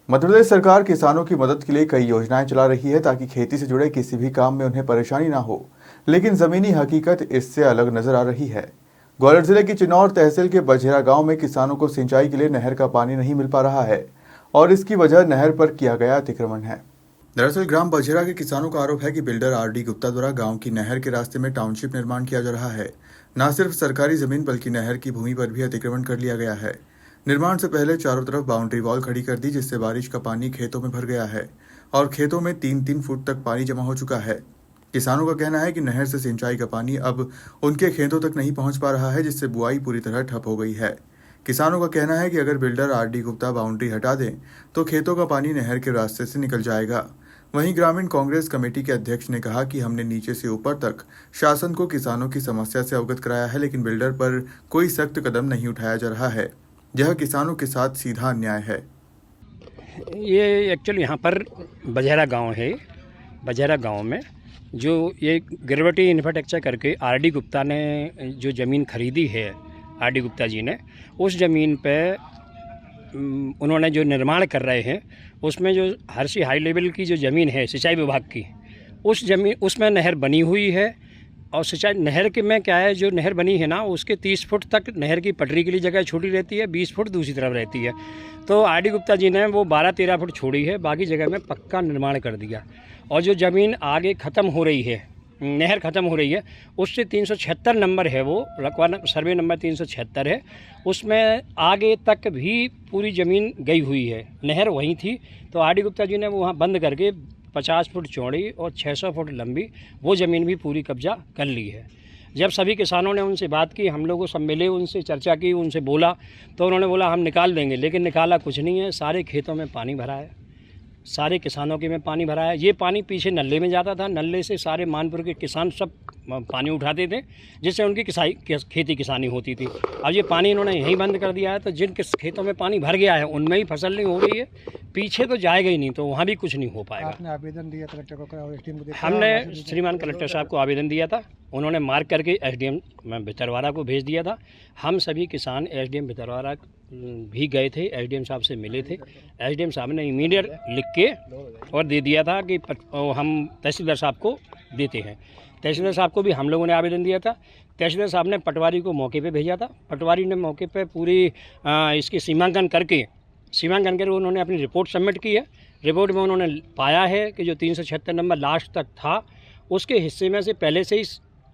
मध्य प्रदेश सरकार किसानों की मदद के लिए कई योजनाएं चला रही है ताकि खेती से जुड़े किसी भी काम में उन्हें परेशानी ना हो, लेकिन जमीनी हकीकत इससे अलग नजर आ रही है। ग्वालियर जिले की चिनौर तहसील के बझेरा गांव में किसानों को सिंचाई के लिए नहर का पानी नहीं मिल पा रहा है और इसकी वजह नहर पर किया गया अतिक्रमण है। दरअसल ग्राम बझेरा के किसानों का आरोप है कि बिल्डर आर.डी. गुप्ता द्वारा गांव की नहर के रास्ते में टाउनशिप निर्माण किया जा रहा है। न सिर्फ सरकारी जमीन बल्कि नहर की भूमि पर भी अतिक्रमण कर लिया गया है। निर्माण से पहले चारों तरफ बाउंड्री वॉल खड़ी कर दी, जिससे बारिश का पानी खेतों में भर गया है और खेतों में 3-3 फुट तक पानी जमा हो चुका है। किसानों का कहना है कि नहर से सिंचाई का पानी अब उनके खेतों तक नहीं पहुंच पा रहा है, जिससे बुआई पूरी तरह ठप हो गई है। किसानों का कहना है कि अगर बिल्डर आर.डी. गुप्ता बाउंड्री हटा दें तो खेतों का पानी नहर के रास्ते से निकल जाएगा। वहीं ग्रामीण कांग्रेस कमेटी के अध्यक्ष ने कहा कि हमने नीचे से ऊपर तक शासन को किसानों की समस्या से अवगत कराया है, लेकिन बिल्डर पर कोई सख्त कदम नहीं उठाया जा रहा है। यह किसानों के साथ सीधा अन्याय है। ये एक्चुअली यहाँ पर बझेरा गांव है। बझेरा गांव में जो ये गिरवटी इंफ्रास्ट्रक्चर करके आर.डी. गुप्ता ने जो ज़मीन खरीदी है, आर.डी. गुप्ता जी ने, उस ज़मीन पे उन्होंने जो निर्माण कर रहे हैं उसमें जो हर्षी हाई लेवल की जो ज़मीन है सिंचाई विभाग की, उस ज़मीन उसमें नहर बनी हुई है। और सिंचाई नहर के में क्या है, जो नहर बनी है ना, उसके 30 फुट तक नहर की पटरी के लिए जगह छोटी रहती है, 20 फुट दूसरी तरफ रहती है। तो आर.डी. गुप्ता जी ने वो 12-13 फुट छोड़ी है, बाकी जगह में पक्का निर्माण कर दिया। और जो ज़मीन आगे ख़त्म हो रही है, नहर ख़त्म हो रही है, उससे 376 नंबर है, वो रकबा सर्वे नंबर 376 है, उसमें आगे तक भी पूरी ज़मीन गई हुई है। नहर वहीं थी, तो आर.डी. गुप्ता जी ने वो वहाँ बंद करके 50 फुट चौड़ी और 600 फुट लंबी वो ज़मीन भी पूरी कब्जा कर ली है। जब सभी किसानों ने उनसे बात की, हम लोगों सब मिले, उनसे चर्चा की, उनसे बोला, तो उन्होंने बोला हम निकाल देंगे, लेकिन निकाला कुछ नहीं है। सारे खेतों में पानी भरा है, सारे किसानों के में पानी भरा है। ये पानी पीछे नल्ले में जाता था, नल्ले से सारे मानपुर के किसान सब पानी उठाते थे, जिससे उनकी खेती किसानी होती थी। अब ये पानी इन्होंने यहीं बंद कर दिया है, तो जिन खेतों में पानी भर गया है उनमें ही फसल नहीं हो रही है, पीछे तो जाएगा ही नहीं, तो वहाँ भी कुछ नहीं हो पाएगा। आपने आवेदन दिया कलेक्टर को? हमने श्रीमान कलेक्टर साहब को आवेदन दिया था, उन्होंने मार्क करके एसडीएम भितरवाड़ा को भेज दिया था। हम सभी किसान एसडीएम भितरवाड़ा भी गए थे, एसडीएम साहब से मिले थे। एसडीएम साहब ने इमीडिएट लिख के और दे दिया था कि हम तहसीलदार साहब को देते हैं। तहसीलदार साहब को भी हम लोगों ने आवेदन दिया था। तहसीलदार साहब ने पटवारी को मौके पे भेजा था। पटवारी ने मौके पे पूरी इसकी सीमांकन करके उन्होंने अपनी रिपोर्ट सबमिट की है। रिपोर्ट में उन्होंने पाया है कि जो 376 नंबर लास्ट तक था, उसके हिस्से में से पहले से ही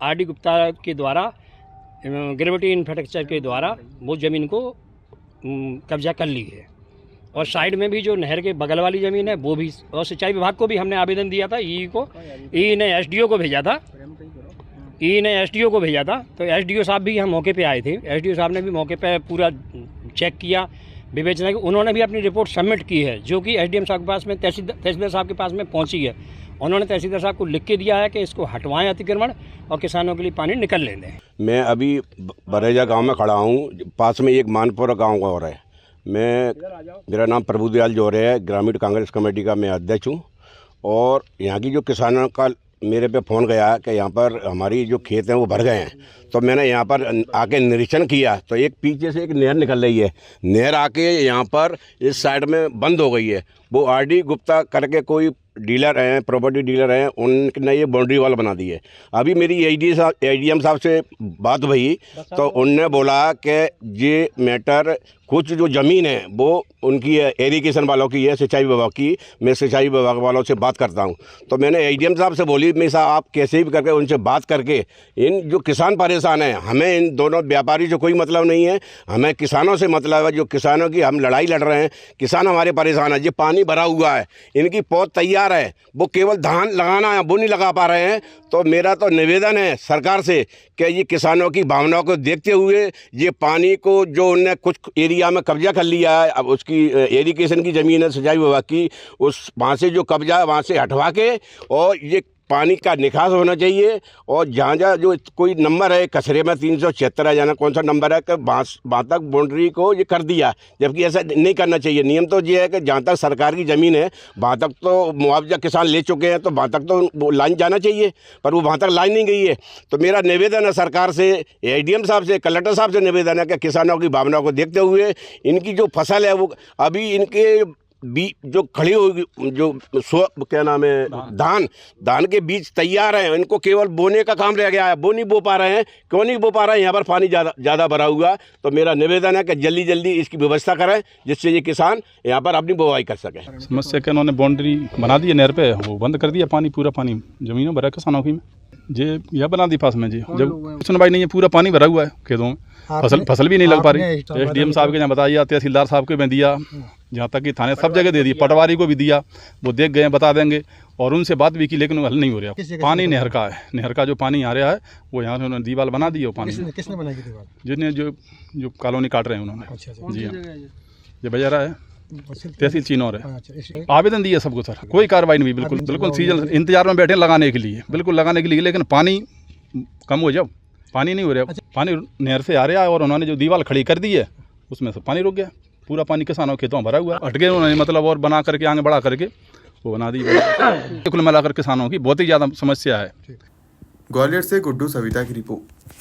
आर.डी. गुप्ता के द्वारा गिरवटी इंफ्रास्ट्रक्चर के द्वारा वो ज़मीन को कब्जा कर ली है। और साइड में भी जो नहर के बगल वाली ज़मीन है वो भी, और सिंचाई विभाग को भी हमने आवेदन दिया था। ई ने एसडीओ को भेजा था, तो एसडीओ साहब भी यहाँ मौके पे आए थे। एसडीओ साहब ने भी मौके पे पूरा चेक किया, विवेचना की। उन्होंने भी अपनी रिपोर्ट सबमिट की है, जो कि एसडीएम साहब के पास में, तहसीलदार साहब के पास में पहुँची है। उन्होंने तहसीलदार साहब को लिख के दिया है कि इसको हटवाएं अतिक्रमण और किसानों के लिए पानी निकल ले दें। मैं अभी बरेजा गांव में खड़ा हूं, पास में एक मानपुरा गांव और है। मेरा नाम प्रभुदयाल जोरे है, ग्रामीण कांग्रेस कमेटी का मैं अध्यक्ष हूं। और यहाँ की जो किसानों का मेरे पे फ़ोन गया कि यहाँ पर हमारी जो खेत हैं वो भर गए हैं, तो मैंने यहाँ पर आके निरीक्षण किया, तो एक पीछे से एक नहर निकल रही है। नहर आके यहाँ पर इस साइड में बंद हो गई है। वो आर.डी. गुप्ता करके कोई डीलर हैं, प्रॉपर्टी डीलर हैं, उनने ये बाउंड्री वॉल बना दी है। अभी मेरी एडीएम साहब से बात हुई, तो उनने बोला कि ये मैटर कुछ जो ज़मीन है वो उनकी है, एरीगेशन वालों की है, सिंचाई विभाग की। मैं सिंचाई विभाग वालों से बात करता हूं। तो मैंने एडीएम साहब से बोली, मैं साहब आप कैसे भी करके उनसे बात करके, इन जो किसान परेशान हैं, हमें इन दोनों व्यापारी से कोई मतलब नहीं है, हमें किसानों से मतलब है। जो किसानों की हम लड़ाई लड़ रहे हैं, किसान हमारे परेशान है। ये पानी भरा हुआ है, इनकी पौध तैयार है, वो केवल धान लगाना है, वो नहीं लगा पा रहे हैं। तो मेरा तो निवेदन है सरकार से कि ये किसानों की भावनाओं को देखते हुए ये पानी को, जो उनने कुछ एरिया में कब्जा कर लिया है, अब उसकी एरीगेशन की ज़मीन है सिंचाई विभाग की, उस वहाँ से जो कब्जा है वहाँ से हटवा के, और ये पानी का निकास होना चाहिए। और जहाँ जहाँ जो कोई नंबर है कचरे में 376 है, जाना कौन सा नंबर है, कि वहाँ तक बाउंड्री को ये कर दिया, जबकि ऐसा नहीं करना चाहिए। नियम तो ये है कि जहाँ तक सरकार की ज़मीन है वहाँ तक तो मुआवजा किसान ले चुके हैं, तो वहाँ तक तो वो लाइन जाना चाहिए, पर वो वहाँ तक लाइन नहीं गई है। तो मेरा निवेदन है सरकार से, एडीएम साहब से, कलेक्टर साहब से निवेदन है कि किसानों की भावनाओं को देखते हुए इनकी जो फसल है वो अभी इनके जो खड़ी होगी जो क्या नाम है धान के बीज तैयार हैं, इनको केवल बोने का काम रह गया है। वो नहीं बो पा रहे हैं। क्यों नहीं बो पा रहे हैं? यहाँ पर पानी ज़्यादा भरा हुआ। तो मेरा निवेदन है कि जल्दी जल्दी इसकी व्यवस्था करें, जिससे ये किसान यहाँ पर अपनी बुवाई कर सकें। समस्या क्या, उन्होंने बाउंड्री बना दी है नहर पे, वो बंद कर दिया, पानी पूरा पानी ज़मीनों भरा किसानों की में जी यह बना दी पास में जी। जब सुनवाई नहीं है, पूरा पानी भरा हुआ है खेतों में, फसल भी नहीं लग पा रही। SDM साहब के यहाँ बताया, तहसीलदार साहब को भी दिया, जहाँ तक कि थाने सब जगह दे दिया, पटवारी को भी दिया, वो देख गए बता देंगे, और उनसे बात भी की, लेकिन वो हल नहीं हो रहा। पानी नहर का है, नहर का जो पानी आ रहा है वो यहाँ से उन्होंने दीवार बना दी है। वो पानी किसने बनाई दीवार? जिन्हें जो कॉलोनी काट रहे हैं उन्होंने। जी हाँ, ये बजारा है, तहसील चिनौर है। आवेदन दिया सबको सर, कोई कार्रवाई नहीं हुई। बिल्कुल सीजन इंतजार में बैठे लगाने के लिए, बिल्कुल लगाने के लिए, लेकिन पानी कम हो जाओ, पानी नहीं हो रहा। पानी नहर से आ रहा है और उन्होंने जो दीवार खड़ी कर दी है उसमें से पानी रुक गया। पूरा पानी किसानों खेतों में भरा हुआ है। अटके उन्होंने मतलब और बना करके आगे बढ़ा करके वो बना दी। कुल मिलाकर किसानों की बहुत ही ज़्यादा समस्या है। ग्वालियर से गुड्डू सविता की रिपोर्ट।